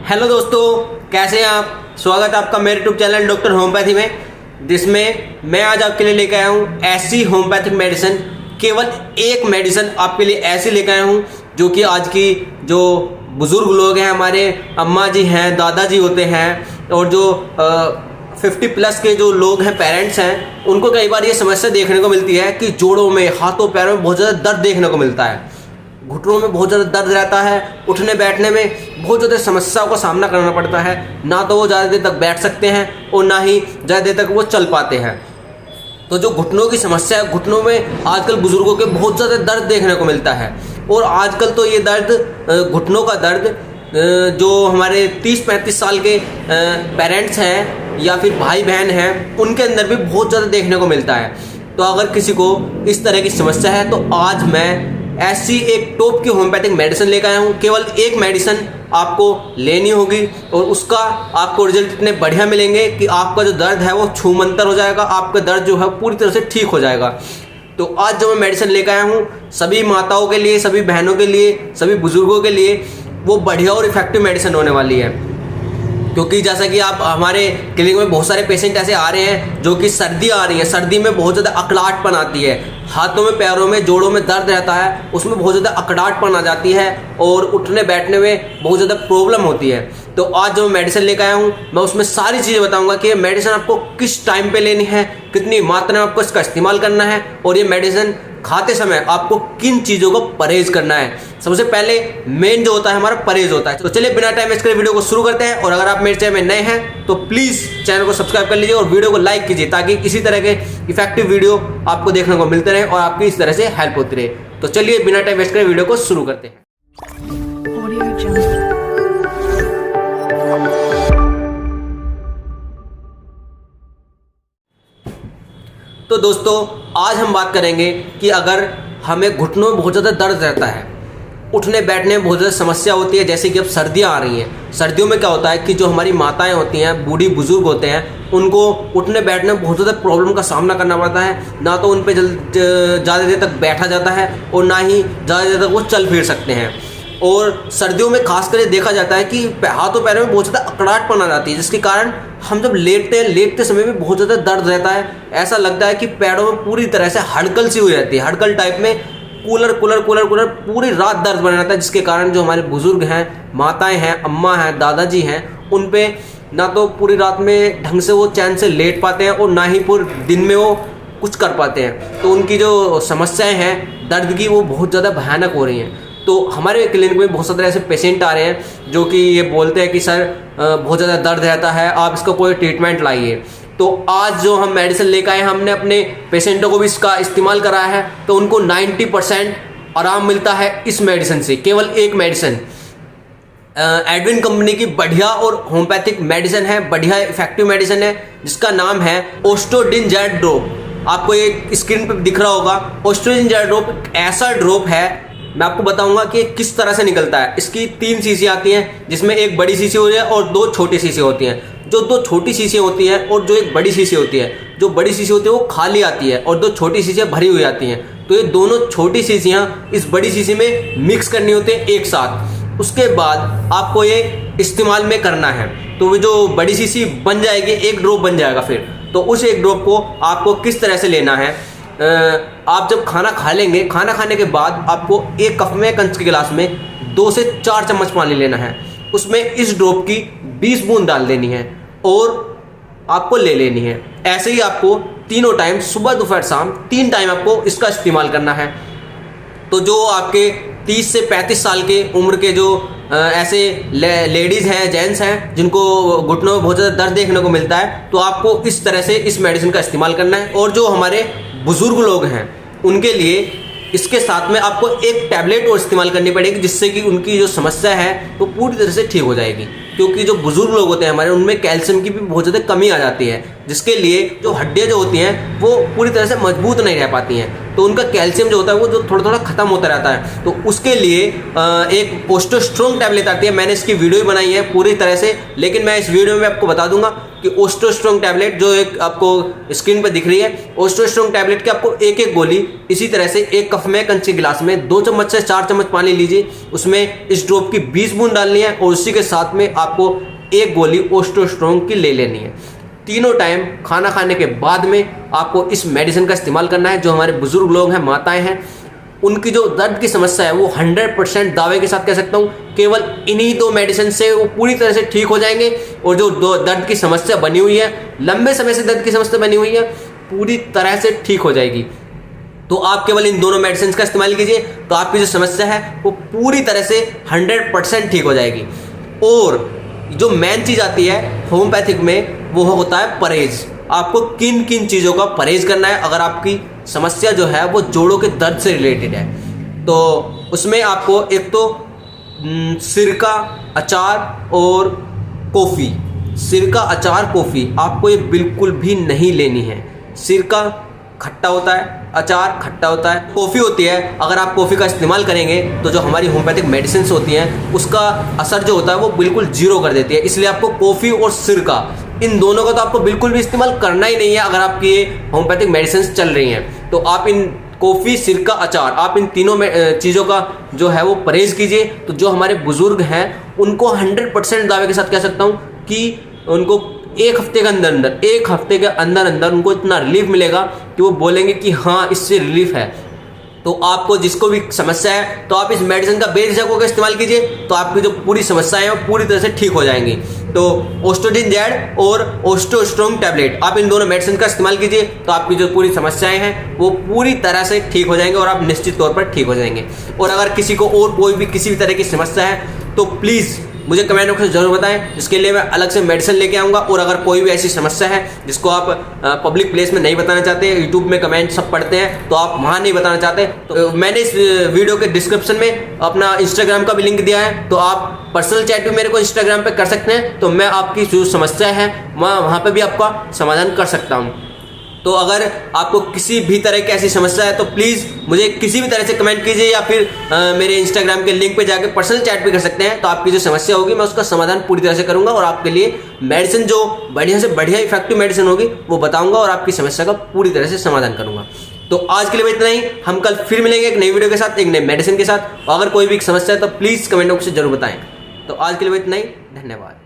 Hello दोस्तों, कैसे हैं आप। स्वागत है आपका मेरे यूट्यूब चैनल डॉक्टर होम्योपैथी में, जिसमें मैं आज आपके लिए लेकर आया हूँ ऐसी होम्योपैथिक मेडिसिन। केवल एक मेडिसिन आपके लिए ऐसी लेकर आया हूँ जो कि आज की जो बुज़ुर्ग लोग हैं, हमारे अम्मा जी हैं, दादाजी होते हैं, और जो 50+ के जो लोग हैं, पेरेंट्स हैं, उनको कई बार ये समस्या देखने को मिलती है कि जोड़ों में, हाथों पैरों में बहुत ज़्यादा दर्द देखने को मिलता है। घुटनों में बहुत ज़्यादा दर्द रहता है, उठने बैठने में बहुत ज़्यादा समस्याओं का सामना करना पड़ता है। ना तो वो ज़्यादा देर तक बैठ सकते हैं और ना ही ज़्यादा देर तक वो चल पाते हैं। तो जो घुटनों की समस्या है, घुटनों में आजकल बुज़ुर्गों के बहुत ज़्यादा दर्द देखने को मिलता है। और आजकल तो ये दर्द, घुटनों का दर्द, जो हमारे 30-35 साल के पेरेंट्स हैं या फिर भाई बहन हैं, उनके अंदर भी बहुत ज़्यादा देखने को मिलता है। तो अगर किसी को इस तरह की समस्या है तो आज मैं ऐसी एक टॉप की होम्योपैथिक मेडिसिन लेकर आया हूँ। केवल एक मेडिसिन आपको लेनी होगी और उसका आपको रिजल्ट इतने बढ़िया मिलेंगे कि आपका जो दर्द है वो छूमंतर हो जाएगा, आपका दर्द जो है पूरी तरह से ठीक हो जाएगा। तो आज जो मैं मेडिसिन लेकर आया हूँ, सभी माताओं के लिए, सभी बहनों के लिए, सभी बुजुर्गों के लिए वो बढ़िया और इफेक्टिव मेडिसिन होने वाली है। क्योंकि जैसा कि आप हमारे क्लिनिक में बहुत सारे पेशेंट ऐसे आ रहे हैं जो कि सर्दी आ रही है, सर्दी में बहुत ज़्यादा अकड़ाहटपन आती है, हाथों में, पैरों में, जोड़ों में दर्द रहता है, उसमें बहुत ज़्यादा अकड़ाहटपन आ जाती है और उठने बैठने में बहुत ज़्यादा प्रॉब्लम होती है। तो आज जो मैं मेडिसिन लेकर आया हूँ, मैं उसमें सारी चीज़ें बताऊँगा कि ये मेडिसिन आपको किस टाइम पर लेनी है, कितनी मात्रा में आपको इसका इस्तेमाल करना है, और ये मेडिसिन खाते समय आपको किन चीज़ों को परहेज करना है। सबसे पहले मेन जो होता है हमारा परहेज होता है। तो चलिए बिना टाइम वेस्ट करे वीडियो को शुरू करते हैं। और अगर आप मेरे चैनल में नए हैं तो प्लीज़ चैनल को सब्सक्राइब कर लीजिए और वीडियो को लाइक कीजिए, ताकि इसी तरह के इफेक्टिव वीडियो आपको देखने को मिलते रहे और आपकी इस तरह से हेल्प होती रहे। तो चलिए बिना टाइम वेस्ट करे वीडियो को शुरू करते हैं। तो दोस्तों, आज हम बात करेंगे कि अगर हमें घुटनों में बहुत ज़्यादा दर्द रहता है, उठने बैठने में बहुत ज़्यादा समस्या होती है, जैसे कि अब सर्दियाँ आ रही हैं। सर्दियों में क्या होता है कि जो हमारी माताएं होती हैं, बूढ़ी बुजुर्ग होते हैं, उनको उठने बैठने में बहुत ज़्यादा प्रॉब्लम का सामना करना पड़ता है। ना तो उन पर ज़्यादा देर तक बैठा जाता है और ना ही ज़्यादा देर तक वो चल फिर सकते हैं। और सर्दियों में खासकर देखा जाता है कि हाथों पैरों में बहुत ज़्यादा अकड़ाहटपन आ जाती है, जिसके कारण हम जब लेटते हैं, लेटते समय में बहुत ज़्यादा दर्द रहता है। ऐसा लगता है कि पैरों में पूरी तरह से हड़कल सी हो जाती है, हड़कल टाइप में कूलर पूरी रात दर्द बना रहता है, जिसके कारण जो हमारे बुजुर्ग हैं, माताएं हैं, अम्मा हैं, दादाजी हैं, उन पे ना तो पूरी रात में ढंग से वो चैन से लेट पाते हैं और ना ही पूरे दिन में वो कुछ कर पाते हैं। तो उनकी जो समस्याएँ हैं दर्द की, वो बहुत ज़्यादा भयानक हो रही हैं। तो हमारे क्लिनिक में बहुत सारे ऐसे पेशेंट आ रहे हैं जो कि ये बोलते हैं कि सर बहुत ज़्यादा दर्द रहता है, आप इसका कोई ट्रीटमेंट लाइए। तो आज जो हम मेडिसिन लेकर आए, हमने अपने पेशेंटों को भी इसका इस्तेमाल कराया है, तो उनको 90% आराम मिलता है इस मेडिसिन से। केवल एक मेडिसिन, एडविन कंपनी की बढ़िया और होम्योपैथिक मेडिसिन है, बढ़िया इफेक्टिव मेडिसिन है, जिसका नाम है ओस्टोडिन जेड ड्रॉप। आपको ये स्क्रीन पर दिख रहा होगा। ओस्टोडिन जेड ड्रॉप एक ऐसा ड्रॉप है, मैं आपको बताऊंगा कि किस तरह से निकलता है। इसकी 3 शीशी आती हैं, जिसमें एक बड़ी शीशी होती है और 2 छोटी शीशी होती हैं। जो 2 छोटी शीशी होती हैं और जो एक बड़ी शीशी होती है, जो बड़ी शीशी होती है वो खाली आती है और 2 छोटी शीशियाँ भरी हुई आती हैं। तो ये दोनों छोटी शीशियाँ इस बड़ी शीशी में मिक्स करनी होती है एक साथ। उसके बाद आपको ये इस्तेमाल में करना है। तो वो जो बड़ी शीशी बन जाएगी, एक ड्रॉप बन जाएगा फिर। तो उस एक ड्रॉप को आपको किस तरह से लेना है, आप जब खाना खा लेंगे, खाना खाने के बाद आपको एक कप में, कंच के गिलास में 2 से 4 चम्मच पानी लेना है। उसमें इस ड्रॉप की 20 बूंद डाल देनी है और आपको ले लेनी है। ऐसे ही आपको तीनों टाइम, सुबह दोपहर शाम, 3 टाइम आपको इसका इस्तेमाल करना है। तो जो आपके 30 से 35 साल के उम्र के जो ऐसे लेडीज़ हैं, जेंट्स हैं, जिनको घुटनों में बहुत ज़्यादा दर्द देखने को मिलता है, तो आपको इस तरह से इस मेडिसिन का इस्तेमाल करना है। और जो हमारे बुज़ुर्ग लोग हैं, उनके लिए इसके साथ में आपको एक टैबलेट और इस्तेमाल करनी पड़ेगी, जिससे कि उनकी जो समस्या है वो पूरी तरह से ठीक हो जाएगी। क्योंकि जो बुजुर्ग लोग होते हैं हमारे, उनमें कैल्शियम की भी बहुत ज़्यादा कमी आ जाती है, जिसके लिए जो हड्डियाँ जो होती हैं वो पूरी तरह से मजबूत नहीं रह पाती हैं। तो उनका कैल्शियम जो होता है वो जो थोड़ा थोड़ा ख़त्म होता रहता है। तो उसके लिए एक ओस्टोस्ट्रोंग टैबलेट आती है। मैंने इसकी वीडियो बनाई है पूरी तरह से, लेकिन मैं इस वीडियो में आपको बता दूंगा कि ओस्टोस्ट्रोंग टैबलेट जो एक आपको स्क्रीन पर दिख रही है, ओस्टोस्ट्रोंग टैबलेट की आपको एक एक गोली इसी तरह से एक कप में कंचे गिलास में 2 चम्मच से 4 चम्मच पानी लीजिए, उसमें इस ड्रॉप की 20 बूंद डालनी है और उसी के साथ में आपको एक गोली ओस्टोस्ट्रोंग की ले लेनी है। तीनों टाइम खाना खाने के बाद में आपको इस मेडिसिन का इस्तेमाल करना है। जो हमारे बुजुर्ग लोग हैं, माताएं हैं, उनकी जो दर्द की समस्या है वो 100% दावे के साथ कह सकता हूँ केवल इन्हीं 2 मेडिसिन से वो पूरी तरह से ठीक हो जाएंगे। और जो दर्द की समस्या बनी हुई है, लंबे समय से दर्द की समस्या बनी हुई है, पूरी तरह से ठीक हो जाएगी। तो आप केवल इन दोनों मेडिसिन का इस्तेमाल कीजिए तो आपकी जो समस्या है वो पूरी तरह से 100% ठीक हो जाएगी। और जो मेन चीज़ आती है होम्योपैथिक में, वो होता है परहेज। आपको किन किन चीज़ों का परहेज करना है अगर आपकी समस्या जो है वो जोड़ों के दर्द से रिलेटेड है। तो उसमें आपको एक तो सिरका, अचार और कॉफ़ी। सिरका, अचार, कॉफ़ी आपको ये बिल्कुल भी नहीं लेनी है। सिरका खट्टा होता है, अचार खट्टा होता है, कॉफ़ी होती है, अगर आप कॉफ़ी का इस्तेमाल करेंगे तो जो हमारी होम्योपैथिक मेडिसिन होती हैं उसका असर जो होता है वो बिल्कुल जीरो कर देती है। इसलिए आपको कॉफ़ी और सिरका, इन दोनों का तो आपको बिल्कुल भी इस्तेमाल करना ही नहीं है अगर आपकी ये होम्योपैथिक मेडिसिन चल रही हैं। तो आप इन कॉफ़ी, सिरका, अचार, आप इन तीनों चीज़ों का जो है वो परहेज़ कीजिए। तो जो हमारे बुज़ुर्ग हैं उनको 100% दावे के साथ कह सकता हूँ कि उनको एक हफ्ते के अंदर अंदर उनको इतना रिलीफ मिलेगा कि वो बोलेंगे कि हाँ इससे रिलीफ है। तो आपको जिसको भी समस्या है तो आप इस मेडिसिन का बेझिझक होकर इस्तेमाल कीजिए, तो आपकी जो पूरी समस्याएं हैं वो पूरी तरह से ठीक हो जाएंगी। तो ओस्टोडिन जेड और ओस्टोस्ट्रोंग टैबलेट, आप इन दोनों मेडिसिन का इस्तेमाल कीजिए तो आपकी जो पूरी समस्याएं हैं वो पूरी तरह से ठीक हो जाएंगे और आप निश्चित तौर पर ठीक हो जाएंगे। और अगर किसी को और कोई भी किसी भी तरह की समस्या है तो प्लीज़ मुझे कमेंट बॉक्स में जरूर बताएं, जिसके लिए मैं अलग से मेडिसिन लेके आऊँगा। और अगर कोई भी ऐसी समस्या है जिसको आप पब्लिक प्लेस में नहीं बताना चाहते, यूट्यूब में कमेंट सब पढ़ते हैं तो आप वहाँ नहीं बताना चाहते, तो मैंने इस वीडियो के डिस्क्रिप्शन में अपना इंस्टाग्राम का भी लिंक दिया है, तो आप पर्सनल चैट भी मेरे को इंस्टाग्राम पर कर सकते हैं। तो मैं आपकी जो समस्या है वहाँ पर भी आपका समाधान कर सकता हूँ। तो अगर आपको किसी भी तरह की ऐसी समस्या है तो प्लीज़ मुझे किसी भी तरह से कमेंट कीजिए या फिर मेरे इंस्टाग्राम के लिंक पे जाके पर्सनल चैट भी कर सकते हैं। तो आपकी जो समस्या होगी मैं उसका समाधान पूरी तरह से करूंगा और आपके लिए मेडिसिन जो बढ़िया से बढ़िया इफेक्टिव मेडिसिन होगी वो बताऊंगा और आपकी समस्या का पूरी तरह से समाधान करूंगा। तो आज के लिए इतना ही, हम कल फिर मिलेंगे एक नई वीडियो के साथ, एक नई मेडिसिन के साथ। अगर कोई भी समस्या है तो प्लीज़ कमेंट बॉक्स से जरूर बताएं। तो आज के लिए इतना ही, धन्यवाद।